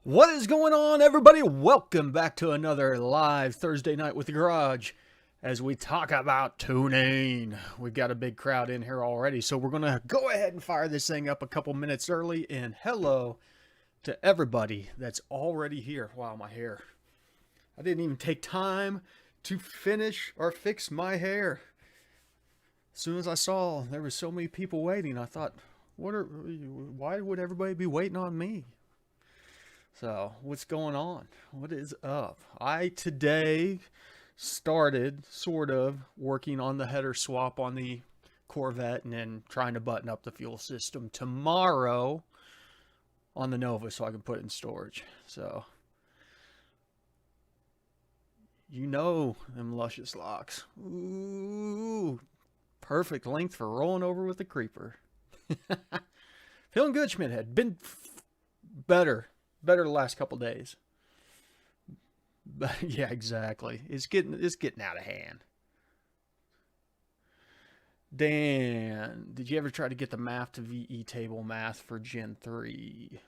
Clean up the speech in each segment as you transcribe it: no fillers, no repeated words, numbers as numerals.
What is going on, everybody? Welcome back to another live Thursday night with the garage as we talk about tuning. We've got a big crowd in here already, so we're going to go ahead and fire this thing up a couple minutes early. And hello to everybody that's already here. Wow, my hair. I didn't even take time to finish or fix my hair. As soon as I saw there were so many people waiting, I thought, why would everybody be waiting on me? So, what's going on? What is up? I today started sort of working on the header swap on the Corvette and then trying to button up the fuel system tomorrow on the Nova so I can put it in storage. So, you know them luscious locks. Ooh, perfect length for rolling over with the creeper. Feeling good, Schmidthead. Been better the last couple days. But yeah, exactly. It's getting out of hand. Dan, did you ever try to get the math to VE table math for Gen 3?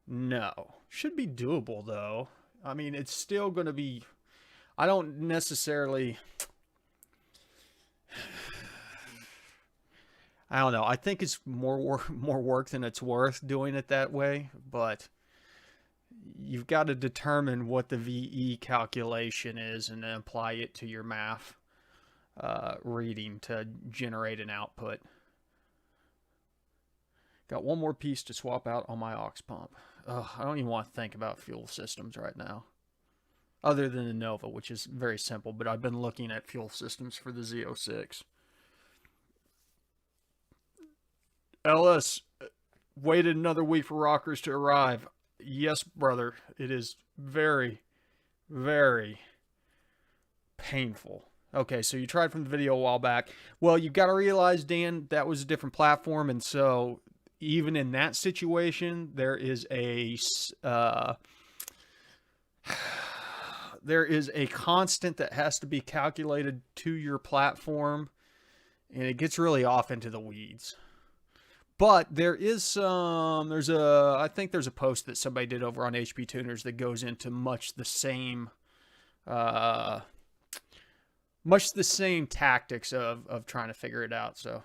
No. Should be doable though. I mean, it's still going to be, I don't necessarily, I don't know. I think it's more work than it's worth doing it that way, but you've got to determine what the VE calculation is and then apply it to your math reading to generate an output. Got one more piece to swap out on my aux pump. I don't even want to think about fuel systems right now. Other than the Nova, which is very simple, but I've been looking at fuel systems for the Z06. LS, waited another week for rockers to arrive. Yes, brother, it is very, very painful. Okay, so you tried from the video a while back. Well, you've got to realize, Dan, that was a different platform, and so even in that situation, there is a constant that has to be calculated to your platform, and it gets really off into the weeds. But there is I think there's a post that somebody did over on HP Tuners that goes into much the same tactics of trying to figure it out. So,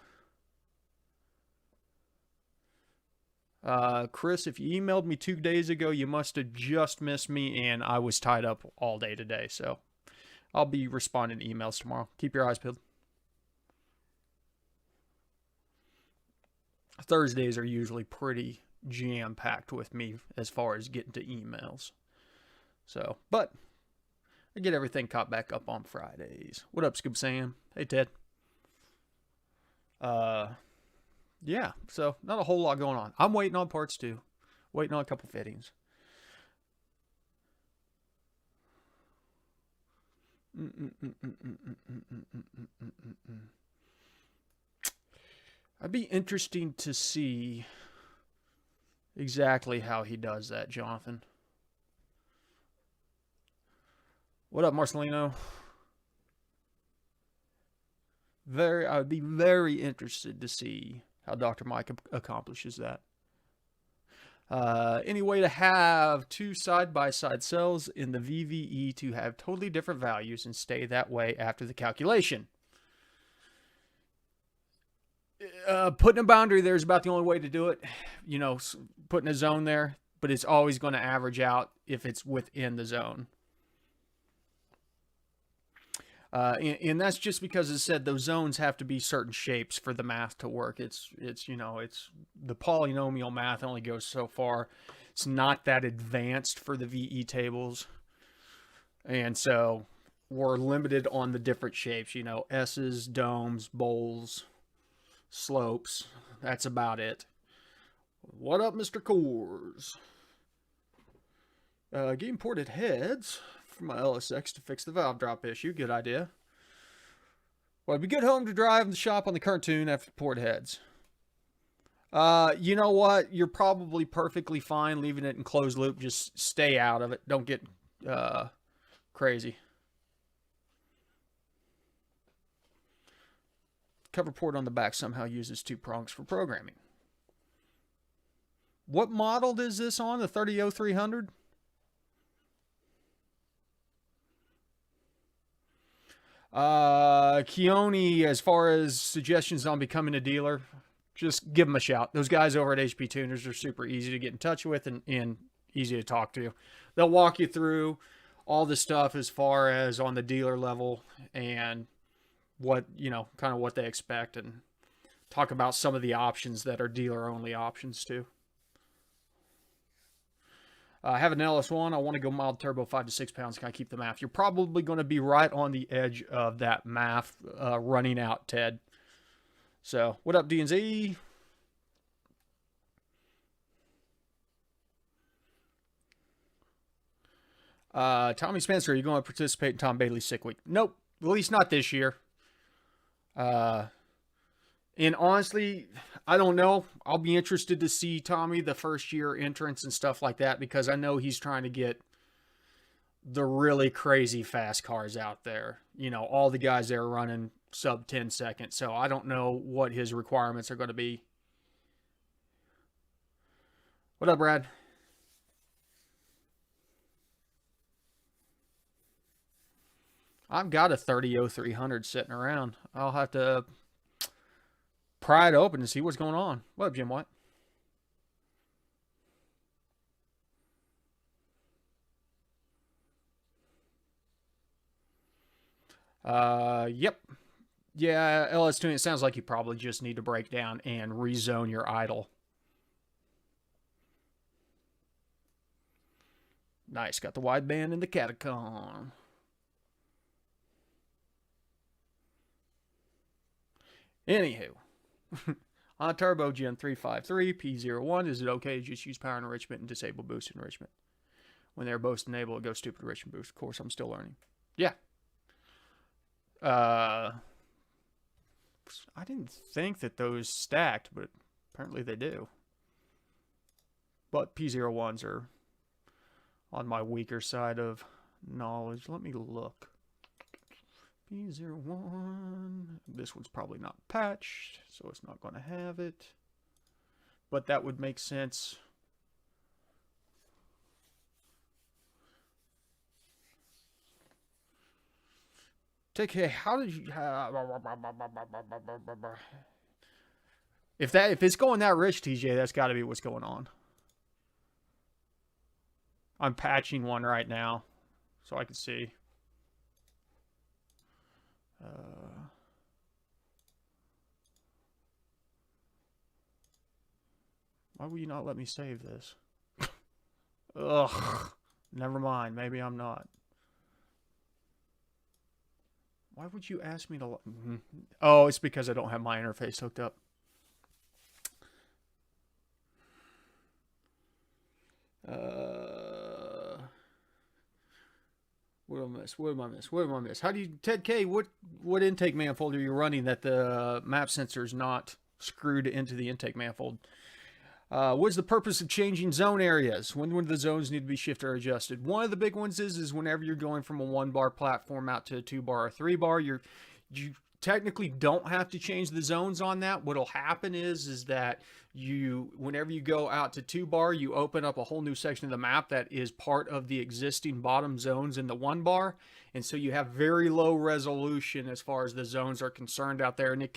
Chris, if you emailed me 2 days ago, you must have just missed me, and I was tied up all day today. So, I'll be responding to emails tomorrow. Keep your eyes peeled. Thursdays are usually pretty jam-packed with me as far as getting to emails. So, but I get everything caught back up on Fridays. What up, Scoop Sam? Hey, Ted. Yeah, so not a whole lot going on. I'm waiting on parts too. Waiting on a couple fittings. I'd be interesting to see exactly how he does that, Jonathan. What up, Marcelino? I would be very interested to see how Dr. Mike accomplishes that. Any way to have two side-by-side cells in the VVE to have totally different values and stay that way after the calculation? Putting a boundary there is about the only way to do it. You know, putting a zone there, but it's always going to average out if it's within the zone. And that's just because, as I said, those zones have to be certain shapes for the math to work. It's the polynomial math only goes so far. It's not that advanced for the VE tables. And so we're limited on the different shapes, S's, domes, bowls, slopes. That's about it. What up, Mr. Coors? Getting ported heads for my LSX to fix the valve drop issue. Good idea. Well, it'd be good home to drive in the shop on the current tune after port heads. You know what? You're probably perfectly fine leaving it in closed loop. Just stay out of it. Don't get crazy. Cover port on the back somehow uses 2 prongs for programming. What model is this on? The 300300? Keone, as far as suggestions on becoming a dealer, just give them a shout. Those guys over at HP Tuners are super easy to get in touch with and easy to talk to. They'll walk you through all the stuff as far as on the dealer level and what, you know, kind of what they expect, and talk about some of the options that are dealer only options too. I have an LS1. I want to go mild turbo, 5 to 6 pounds. Can I keep the MAF? You're probably going to be right on the edge of that MAF running out, Ted. So, what up, D&Z? Tommy Spencer, are you going to participate in Tom Bailey's sick week? Nope. At least not this year. And honestly, I don't know. I'll be interested to see Tommy the first year entrance and stuff like that, because I know he's trying to get the really crazy fast cars out there. You know, all the guys that are running sub 10 seconds. So I don't know what his requirements are going to be. What up, Brad? I've got a 300300 sitting around. I'll have to pry it open and see what's going on. What up, Jim White? Yep. Yeah, LS2, it sounds like you probably just need to break down and rezone your idle. Nice, got the wideband and the catacomb. Anywho, on Turbo Gen 353 P01, is it okay to just use power enrichment and disable boost enrichment? When they're both enabled, it goes stupid enrichment boost. Of course, I'm still learning. Yeah. I didn't think that those stacked, but apparently they do. But P01s are on my weaker side of knowledge. Let me look. P01. This one's probably not patched, so it's not going to have it. But that would make sense. TK, how did you... If it's going that rich, TJ, that's got to be what's going on. I'm patching one right now, so I can see. Why will you not let me save this? Ugh. Never mind. Maybe I'm not. Why would you ask me to... Oh, it's because I don't have my interface hooked up. What did I miss? What did I miss? What did I miss? How do you... Ted K, what intake manifold are you running that the map sensor is not screwed into the intake manifold? What's the purpose of changing zone areas? When would the zones need to be shifted or adjusted? One of the big ones is whenever you're going from a 1-bar platform out to a 2-bar or 3-bar, you technically don't have to change the zones on that. What'll happen is that whenever you go out to 2-bar, you open up a whole new section of the map that is part of the existing bottom zones in the 1-bar. And so you have very low resolution as far as the zones are concerned out there. And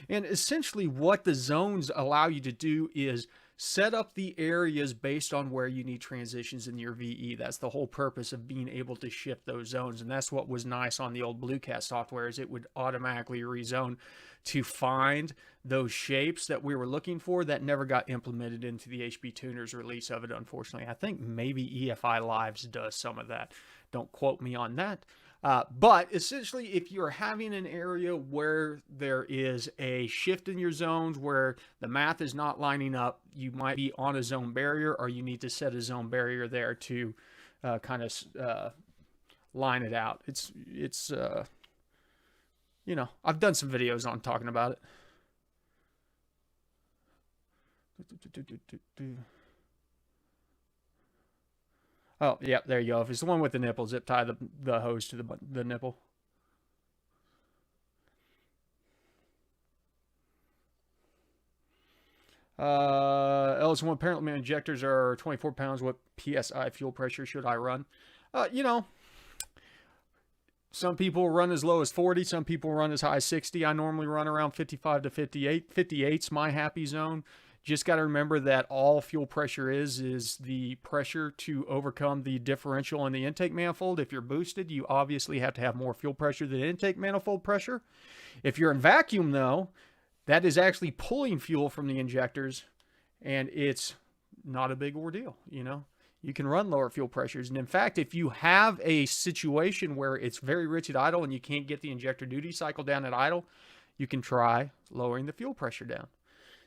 essentially what the zones allow you to do is set up the areas based on where you need transitions in your VE. That's the whole purpose of being able to shift those zones. And that's what was nice on the old Bluecast software, is it would automatically rezone to find those shapes that we were looking for that never got implemented into the HP Tuners release of it, unfortunately. I think maybe EFI Lives does some of that. Don't quote me on that. But essentially, if you're having an area where there is a shift in your zones, where the math is not lining up, you might be on a zone barrier, or you need to set a zone barrier there to kind of line it out. It's you know, I've done some videos on talking about it. Oh, yeah, there you go. If it's the one with the nipple, zip tie the hose to the nipple. LS1 apparently injectors are 24 pounds. What PSI fuel pressure should I run? You know, some people run as low as 40. Some people run as high as 60. I normally run around 55 to 58. 58's my happy zone. Just got to remember that all fuel pressure is the pressure to overcome the differential in the intake manifold. If you're boosted, you obviously have to have more fuel pressure than intake manifold pressure. If you're in vacuum, though, that is actually pulling fuel from the injectors, and it's not a big ordeal, you know. You can run lower fuel pressures. And in fact, if you have a situation where it's very rich at idle and you can't get the injector duty cycle down at idle, you can try lowering the fuel pressure down,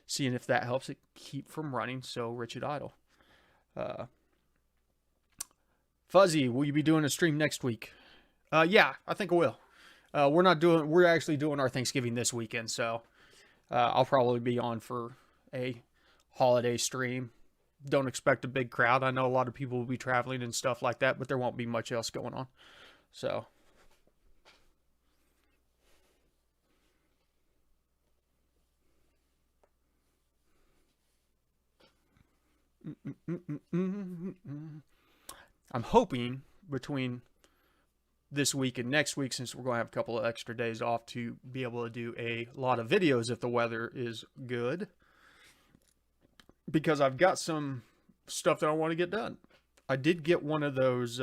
seeing if that helps it keep from running so rich at idle. Fuzzy, will you be doing a stream next week? Yeah, I think I will. We're actually doing our Thanksgiving this weekend, so I'll probably be on for a holiday stream. Don't expect a big crowd. I know a lot of people will be traveling and stuff like that, but there won't be much else going on. So I'm hoping between this week and next week, since we're going to have a couple of extra days off, to be able to do a lot of videos if the weather is good, because I've got some stuff that I want to get done. I did get one of those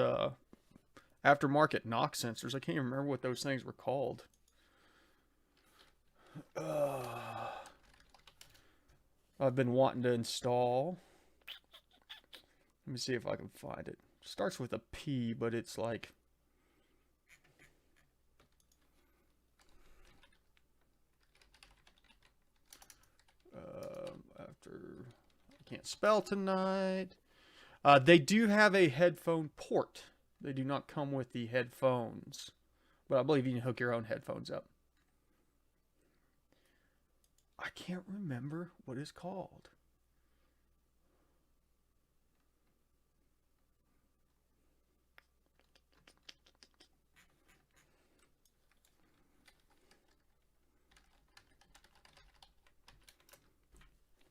aftermarket knock sensors. I can't even remember what those things were called. I've been wanting to install. Let me see if I can find it. Starts with a P, but it's like... I can't spell tonight. They do have a headphone port. They do not come with the headphones, but I believe you can hook your own headphones up. I can't remember what it's called.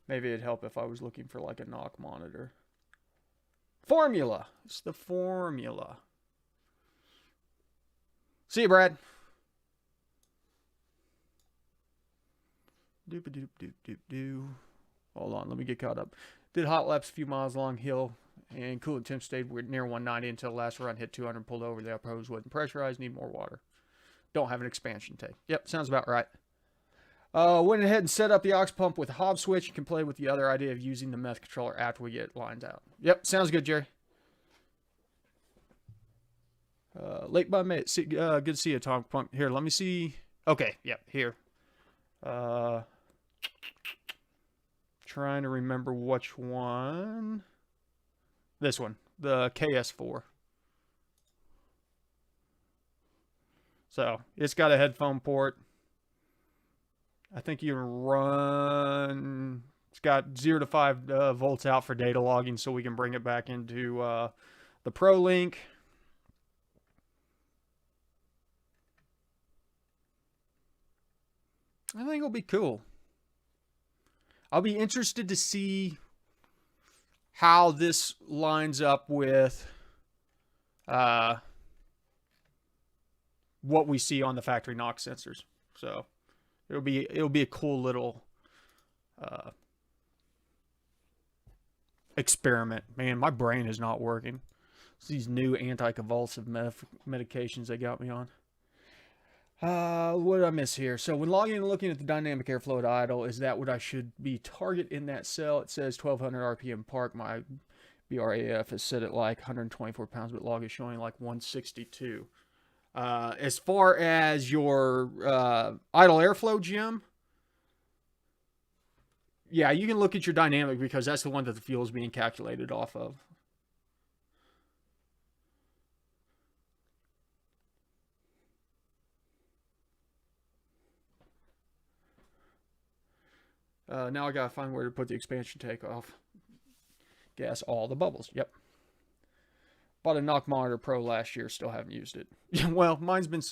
Maybe it'd help if I was looking for like a knock monitor. Formula. It's the Formula. See you, Brad. Doop doop doop doop doo. Hold on, let me get caught up. Did hot laps a few miles along hill, and coolant temp stayed near 190 until last run hit 200, pulled over. The upper hose wasn't pressurized. Need more water. Don't have an expansion tank. Yep, sounds about right. Went ahead and set up the aux pump with a Hob switch. You can play with the other idea of using the meth controller after we get lines out. Yep, sounds good, Jerry. Late by May. Good to see you, Tom Punk. Here, let me see. Okay, yep, here. Trying to remember which one. This one, the KS4. So, it's got a headphone port. I think you can run, it's got 0 to 5 volts out for data logging, so we can bring it back into the ProLink. I think it'll be cool. I'll be interested to see how this lines up with what we see on the factory knock sensors. So it'll be a cool little experiment. Man, my brain is not working. It's these new anticonvulsive medications they got me on. What did I miss here? So when logging and looking at the dynamic airflow at idle, is that what I should be target in that cell? It says 1200 RPM park. My BRAF is set at like 124 pounds, but log is showing like 162. As far as your idle airflow, Jim, yeah, you can look at your dynamic because that's the one that the fuel is being calculated off of. Now I gotta find where to put the expansion tank off. Gas all the bubbles. Yep. Bought a Knock Monitor Pro last year. Still haven't used it. Well,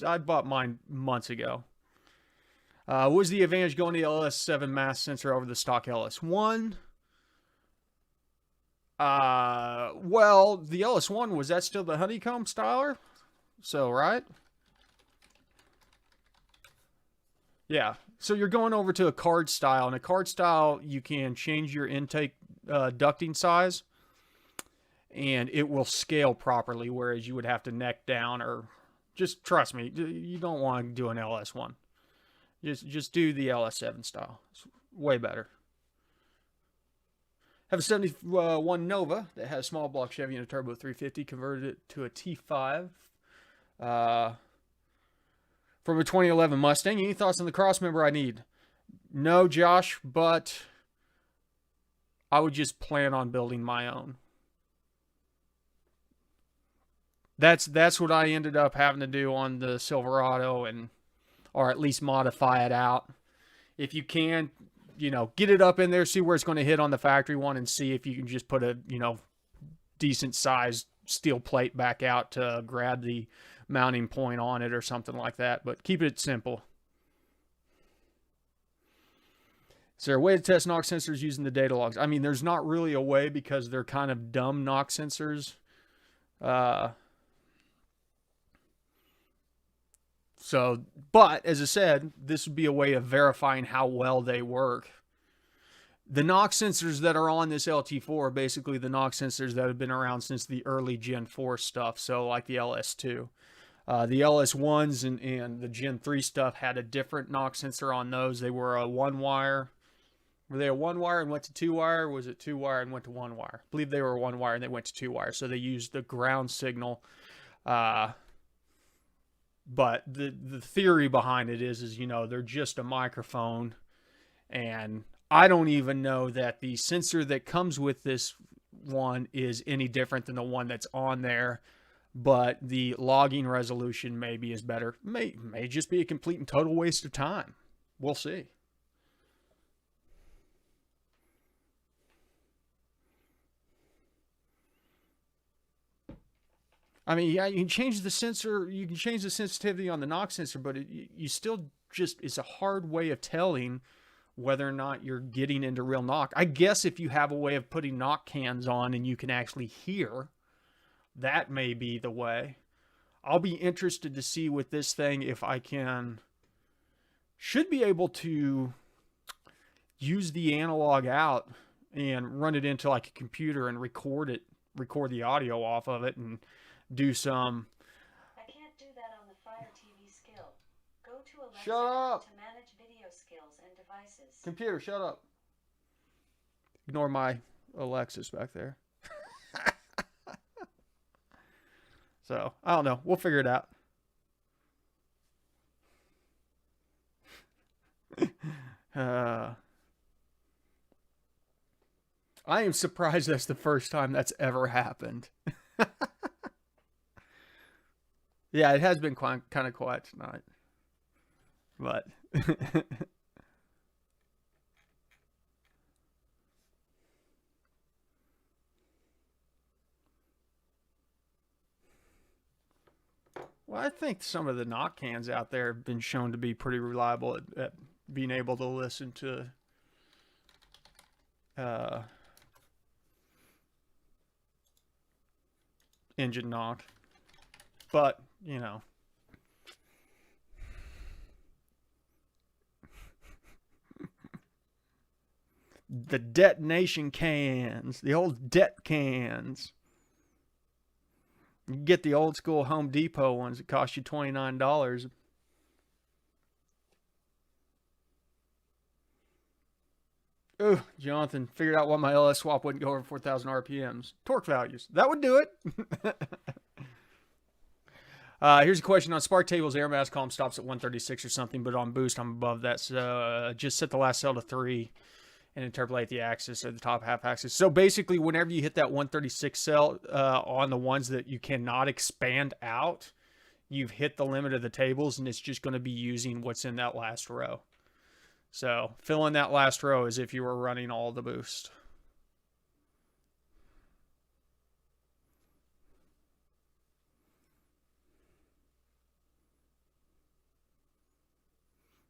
I bought mine months ago. What was the advantage going to the LS7 mass sensor over the stock LS1? Well, the LS1, was that still the honeycomb styler? So, right? Yeah. So you're going over to a card style. And a card style, you can change your intake ducting size, and it will scale properly, whereas you would have to neck down, or just trust me, you don't want to do an LS1. Just do the LS7 style. It's way better. Have a 71 Nova that has small block Chevy and a turbo 350, converted it to a T5 from a 2011 Mustang. Any thoughts on the crossmember I need? No, Josh, but I would just plan on building my own. That's what I ended up having to do on the Silverado, and or at least modify it out. If you can, get it up in there, see where it's going to hit on the factory one, and see if you can just put a, decent sized steel plate back out to grab the mounting point on it or something like that. But keep it simple. Is there a way to test knock sensors using the data logs? I mean, there's not really a way, because they're kind of dumb knock sensors. But as I said, this would be a way of verifying how well they work. The knock sensors that are on this LT4 are basically the knock sensors that have been around since the early Gen 4 stuff, so like the LS2. The LS1s and the Gen 3 stuff had a different knock sensor on those. They were a one-wire. Were they a one-wire and went to two-wire? Or was it two-wire and went to one-wire? I believe they were one-wire and they went to two-wire, so they used the ground signal. But the theory behind it is they're just a microphone, and I don't even know that the sensor that comes with this one is any different than the one that's on there, but the logging resolution maybe is better. May just be a complete and total waste of time. We'll see. I mean, yeah, you can change the sensor, you can change the sensitivity on the knock sensor, but you still it's a hard way of telling whether or not you're getting into real knock. I guess if you have a way of putting knock cans on and you can actually hear, that may be the way. I'll be interested to see with this thing if I should be able to use the analog out and run it into like a computer and record the audio off of it, and do some. I can't do that on the Fire TV skill. Go to Alexa Shut up. to manage video skills and devices. Computer, shut up. Ignore my Alexis back there. So, I don't know. We'll figure it out. I am surprised that's the first time that's ever happened. Yeah, it has been kind of quiet tonight. But well, I think some of the knock cans out there have been shown to be pretty reliable at being able to listen to engine knock. But, the detonation cans, the old det cans. You get the old school Home Depot ones that cost you $29. Ooh, Jonathan figured out why my LS swap wouldn't go over 4,000 RPMs. Torque values. That would do it. Here's a question on spark tables. Air mass column stops at 136 or something, but on boost I'm above that. So just set the last cell to 3 and interpolate the axis or the top half axis. So basically, whenever you hit that 136 cell on the ones that you cannot expand out, you've hit the limit of the tables, and it's just going to be using what's in that last row. So fill in that last row as if you were running all the boost.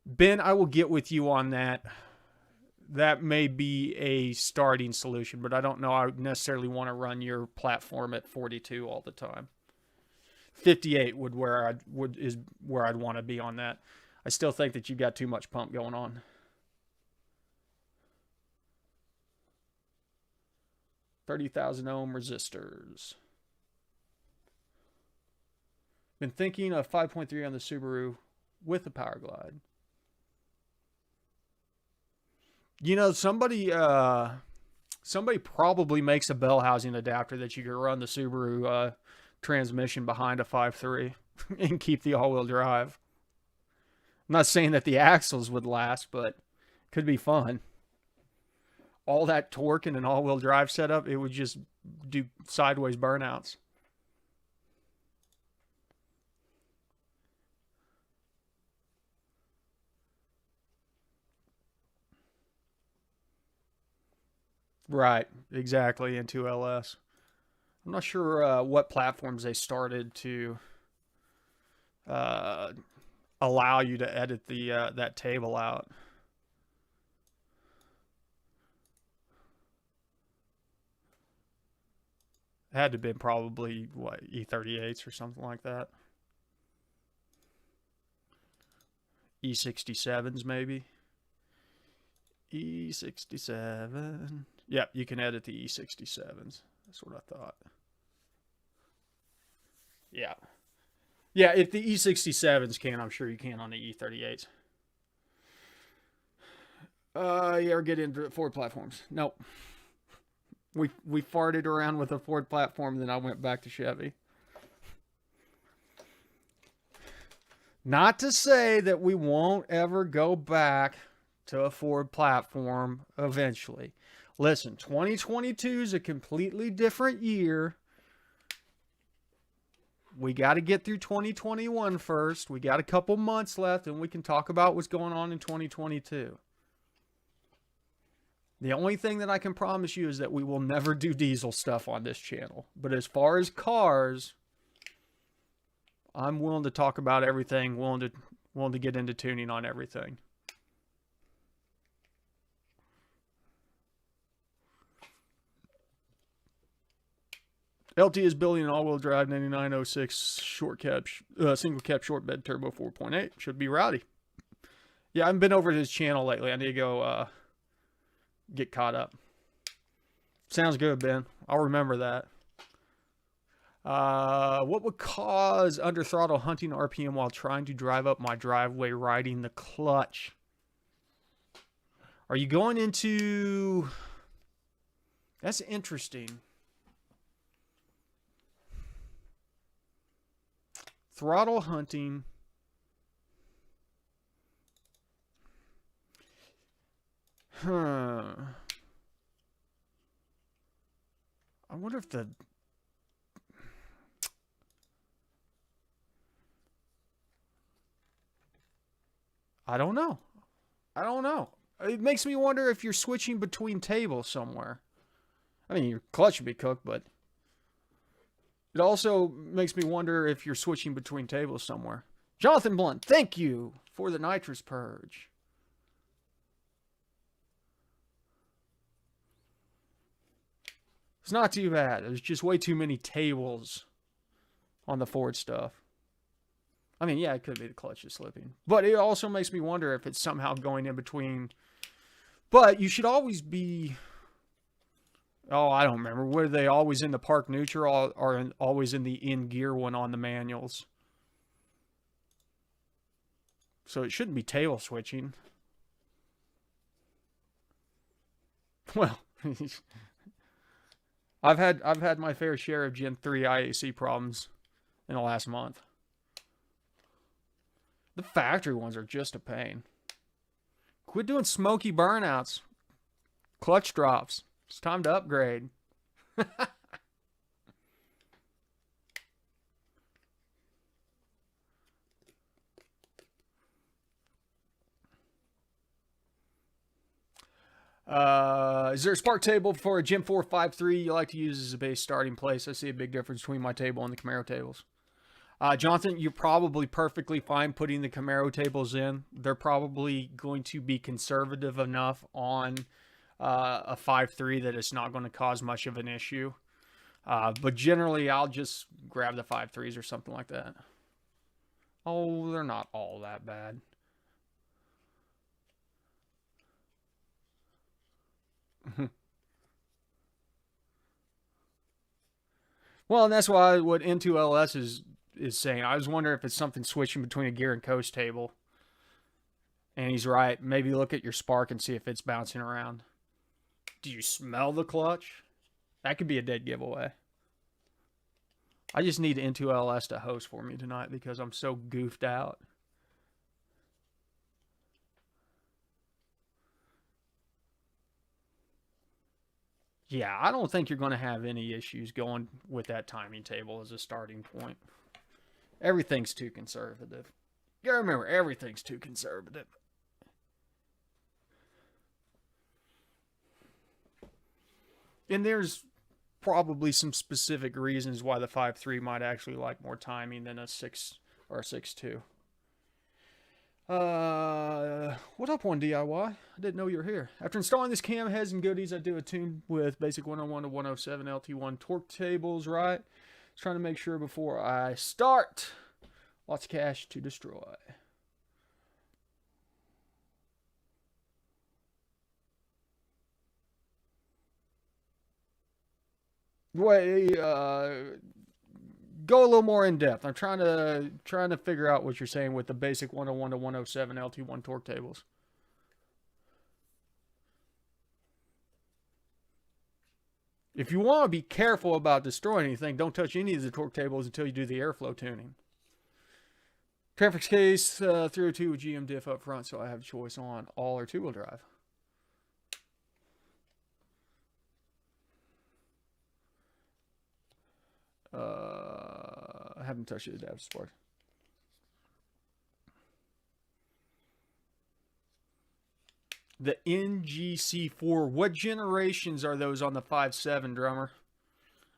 Ben, I will get with you on that. that may be a starting solution, but I don't know I would necessarily want to run your platform at 42 all the time. 58 is where I'd want to be on that. I still think that you've got too much pump going on. $30,000 ohm resistors. Been thinking of 5.3 on the Subaru with the Power Glide. You know, somebody probably makes a bell housing adapter that you could run the Subaru transmission behind a 5.3 and keep the all-wheel drive. I'm not saying that the axles would last, but could be fun. All that torque in an all-wheel drive setup, it would just do sideways burnouts. Right, exactly, into LS. I'm not sure what platforms they started to allow you to edit the that table out. It had to have been probably, what, E38s or something like that. E67s, maybe. E67. Yep, you can edit the E67s. That's what I thought. Yeah. Yeah, if the E67s can, I'm sure you can on the E38s. You ever get into Ford platforms? Nope. We farted around with a Ford platform, then I went back to Chevy. Not to say that we won't ever go back to a Ford platform eventually. Listen, 2022 is a completely different year. We got to get through 2021 first. We got a couple months left, and we can talk about what's going on in 2022. The only thing that I can promise you is that we will never do diesel stuff on this channel. But as far as cars, I'm willing to talk about everything, willing to get into tuning on everything. LT is building an all-wheel drive 9906 short cab, single cab short bed turbo 4.8. Should be rowdy. Yeah, I haven't been over to his channel lately. I need to go get caught up. Sounds good, Ben. I'll remember that. What would cause under throttle hunting RPM while trying to drive up my driveway riding the clutch? Are you going into... That's interesting. Throttle hunting. I wonder if the... I don't know. It makes me wonder if you're switching between tables somewhere. I mean, your clutch would be cooked, but it also makes me wonder if you're switching between tables somewhere. Jonathan Blunt, thank you for the nitrous purge. It's not too bad. There's just way too many tables on the Ford stuff. I mean, yeah, it could be the clutch is slipping. But it also makes me wonder if it's somehow going in between. But you should always be... Oh, I don't remember. Were they always in the park neutral or always in the in-gear one on the manuals? So it shouldn't be table switching. Well... I've had my fair share of Gen 3 IAC problems in the last month. The factory ones are just a pain. Quit doing smoky burnouts. Clutch drops. It's time to upgrade. Is there a spark table for a Gen 4 5.3 you like to use as a base starting place? I see a big difference between my table and the Camaro tables. Jonathan, you're probably perfectly fine putting the Camaro tables in. They're probably going to be conservative enough on a 5.3 that it's not going to cause much of an issue. But generally, I'll just grab the 5.3s or something like that. Oh, they're not all that bad. Well, and that's why what N2LS is saying. I was wondering if it's something switching between a gear and coast table. And he's right. Maybe look at your spark and see if it's bouncing around. Do you smell the clutch? That could be a dead giveaway. I just need N2LS to host for me tonight because I'm so goofed out. Yeah, I don't think you're going to have any issues going with that timing table as a starting point. Everything's too conservative. You gotta remember, everything's too conservative. And there's probably some specific reasons why the 5.3 might actually like more timing than a 6 or a 6.2. What up, One DIY? I didn't know you were here. After installing this cam heads and goodies, I do a tune with basic 101 to 107 LT1 torque tables, right? Just trying to make sure before I start. Lots of cash to destroy. Wait, go a little more in depth. I'm trying to figure out what you're saying with the basic 101 to 107 LT1 torque tables. If you want to be careful about destroying anything, don't touch any of the torque tables until you do the airflow tuning. Traffic's case, 302 with GM diff up front, so I have a choice on all or two-wheel drive. I haven't touched the adaptive spark. The NGC4. What generations are those on the 5.7, drummer?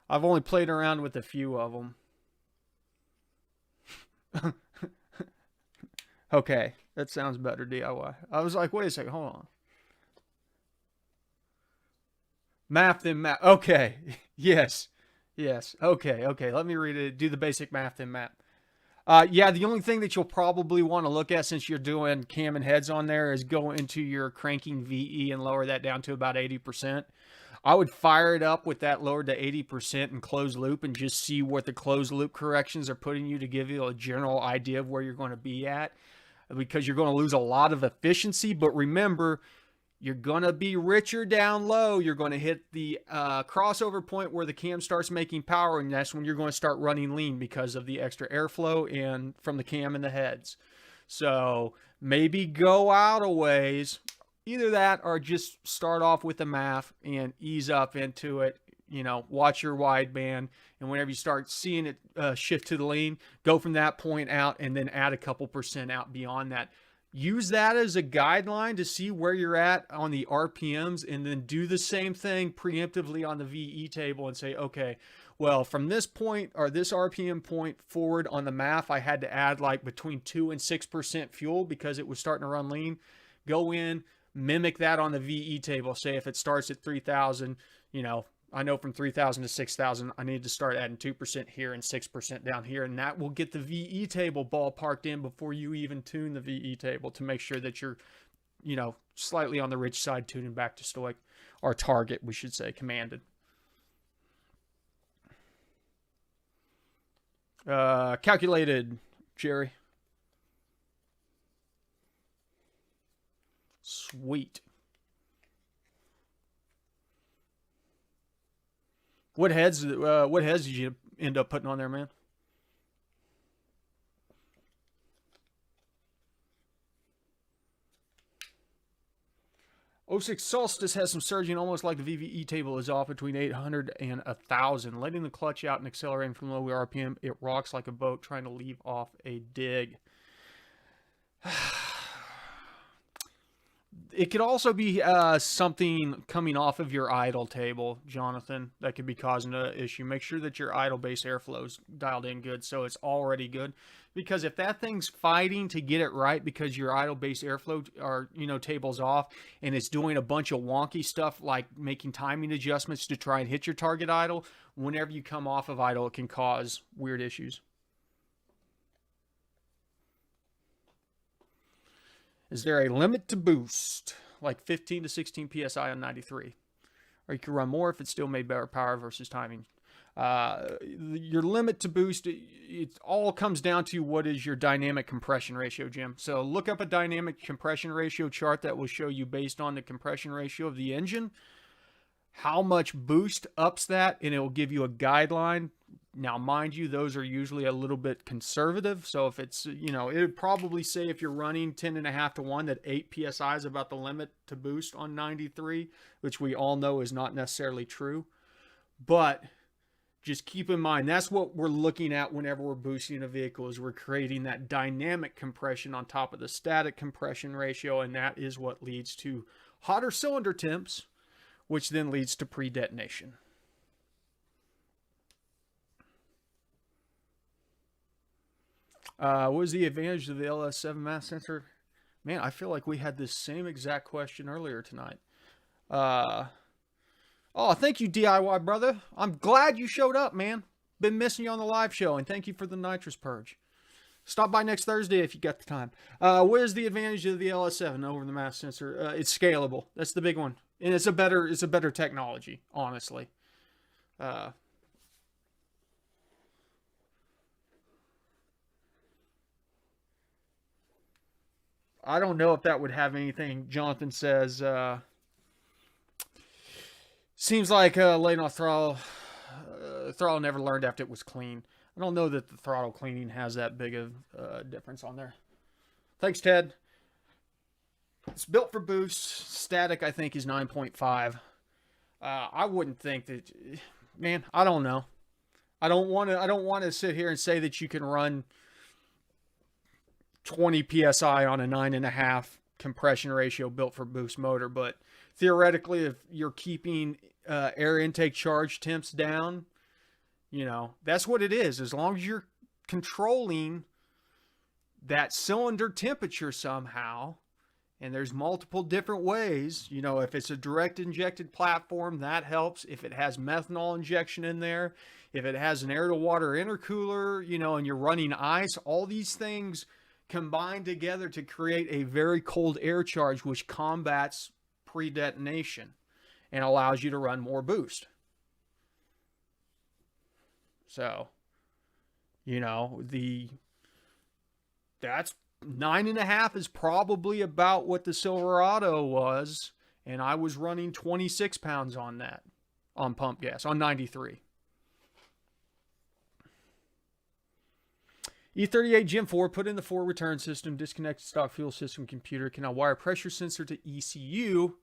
I've only played around with a few of them. Okay, that sounds better, DIY. I was like, wait a second, hold on. Math then map. Okay, yes. Yes. Okay. Let me read it. Do the basic math and map. Yeah, the only thing that you'll probably want to look at since you're doing cam and heads on there is go into your cranking VE and lower that down to about 80%. I would fire it up with that lowered to 80% and closed loop and just see what the closed loop corrections are putting you to give you a general idea of where you're going to be at, because you're going to lose a lot of efficiency. But remember, you're going to be richer down low. You're going to hit the crossover point where the cam starts making power, and that's when you're going to start running lean because of the extra airflow and from the cam and the heads. So maybe go out a ways. Either that or just start off with the math and ease up into it. You know, watch your wideband, and whenever you start seeing it shift to the lean, go from that point out and then add a couple percent out beyond that. Use that as a guideline to see where you're at on the RPMs, and then do the same thing preemptively on the VE table and say, okay, well, from this point or this RPM point forward on the MAF, I had to add like between 2 and 6% fuel because it was starting to run lean. Go in, mimic that on the VE table. Say if it starts at 3,000, you know, I know from 3,000 to 6,000, I need to start adding 2% here and 6% down here. And that will get the VE table ballparked in before you even tune the VE table to make sure that you're, you know, slightly on the rich side tuning back to stoic, or target, we should say, commanded. Calculated, Jerry. Sweet. What heads did you end up putting on there, man? '06 Solstice has some surging, almost like the VVE table is off between 800 and 1,000. Letting the clutch out and accelerating from low RPM, it rocks like a boat trying to leave off a dig. It could also be something coming off of your idle table, Jonathan, that could be causing an issue. Make sure that your idle base airflow is dialed in good, so it's already good. Because if that thing's fighting to get it right because your idle base airflow are, table's off, and it's doing a bunch of wonky stuff like making timing adjustments to try and hit your target idle, whenever you come off of idle, it can cause weird issues. Is there a limit to boost, like 15 to 16 psi on 93? Or you can run more if it's still made better power versus timing. Your limit to boost, it all comes down to what is your dynamic compression ratio, Jim. So look up a dynamic compression ratio chart that will show you, based on the compression ratio of the engine, how much boost ups that, and it will give you a guideline. Now, mind you, those are usually a little bit conservative. So if it's, it would probably say if you're running 10.5 to 1 that 8 psi is about the limit to boost on 93, which we all know is not necessarily true. But just keep in mind, that's what we're looking at whenever we're boosting a vehicle, is we're creating that dynamic compression on top of the static compression ratio, and that is what leads to hotter cylinder temps, which then leads to pre-detonation. What was the advantage of the LS7 mass sensor? Man, I feel like we had this same exact question earlier tonight. Oh, thank you, DIY brother. I'm glad you showed up, man. Been missing you on the live show, and thank you for the nitrous purge. Stop by next Thursday if you got the time. Where's the advantage of the LS7 over the mass sensor? It's scalable. That's the big one, and it's a better technology, honestly. I don't know if that would have anything. Jonathan says, seems like laying off throttle never learned after it was clean. I don't know that the throttle cleaning has that big of a difference on there. Thanks, Ted. It's built for boost. Static, I think, is 9.5. I wouldn't think that. Man, I don't know. I don't want to sit here and say that you can run 20 psi on a 9.5 compression ratio built for boost motor, but theoretically, if you're keeping air intake charge temps down, that's what it is. As long as you're controlling that cylinder temperature somehow, and there's multiple different ways. If it's a direct injected platform, that helps. If it has methanol injection in there, if it has an air to water intercooler, and you're running ice, all these things combine together to create a very cold air charge, which combats pre-detonation and allows you to run more boost. So, that's 9.5 is probably about what the Silverado was, and I was running 26 pounds on that, on pump gas, on 93. E38 Gen 4, put in the 4 return system, disconnect stock fuel system computer. Can I wire pressure sensor to ECU?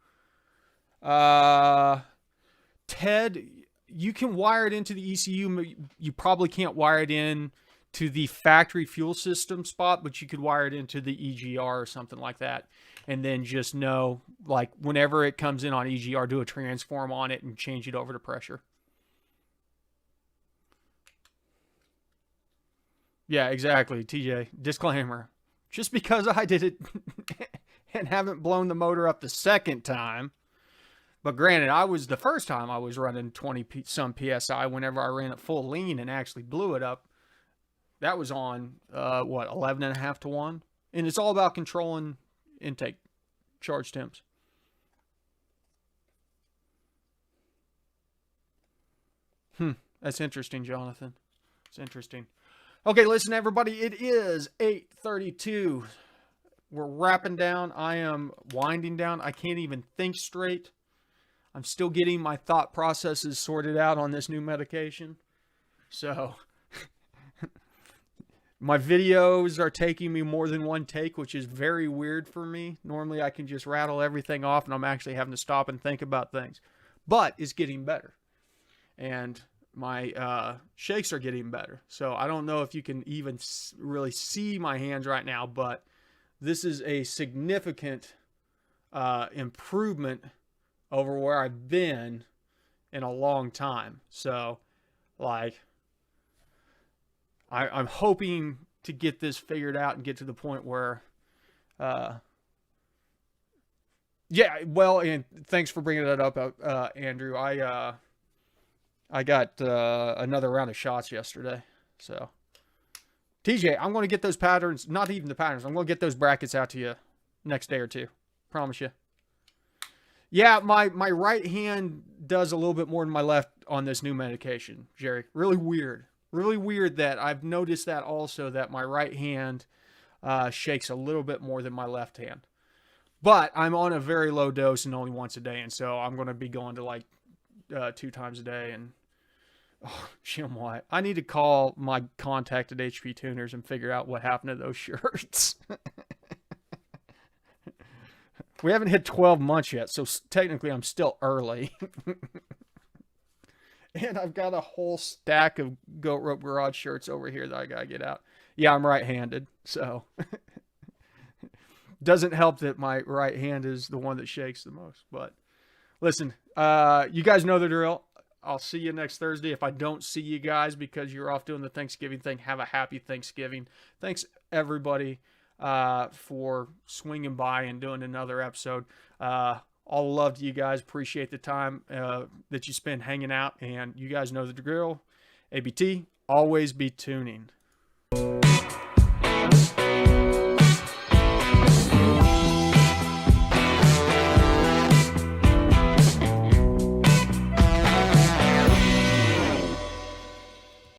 Ted, you can wire it into the ECU. You probably can't wire it in to the factory fuel system spot, but you could wire it into the EGR or something like that. And then just know, like, whenever it comes in on EGR, do a transform on it and change it over to pressure. Yeah, exactly, TJ. Disclaimer. Just because I did it and haven't blown the motor up the second time. But granted, the first time I was running 20 some PSI whenever I ran it full lean and actually blew it up. That was on, 11.5 to 1? And it's all about controlling intake charge temps. That's interesting, Jonathan. It's interesting. Okay, listen, everybody. It is 8:32. We're wrapping down. I am winding down. I can't even think straight. I'm still getting my thought processes sorted out on this new medication. So, my videos are taking me more than one take, which is very weird for me. Normally, I can just rattle everything off, and I'm actually having to stop and think about things. But it's getting better. And my shakes are getting better. So I don't know if you can even really see my hands right now, but this is a significant improvement over where I've been in a long time. So, like, I'm hoping to get this figured out and get to the point where, yeah, well, and thanks for bringing that up, Andrew. I got another round of shots yesterday. So, TJ, I'm going to get those patterns, not even the patterns, I'm going to get those brackets out to you next day or two. Promise you. Yeah, my right hand does a little bit more than my left on this new medication, Jerry. Really weird. Really weird that I've noticed that also, that my right hand shakes a little bit more than my left hand. But I'm on a very low dose and only once a day, and so I'm going to be going to like 2 times a day. And Jim White, I need to call my contact at HP Tuners and figure out what happened to those shirts. We haven't hit 12 months yet, so technically I'm still early. And I've got a whole stack of Goat Rope Garage shirts over here that I got to get out. Yeah, I'm right-handed, so doesn't help that my right hand is the one that shakes the most. But listen, you guys know the drill. I'll see you next Thursday. If I don't see you guys because you're off doing the Thanksgiving thing, have a happy Thanksgiving. Thanks, everybody, for swinging by and doing another episode. All love to you guys. Appreciate the time that you spend hanging out. And you guys know the drill. ABT, always be tuning.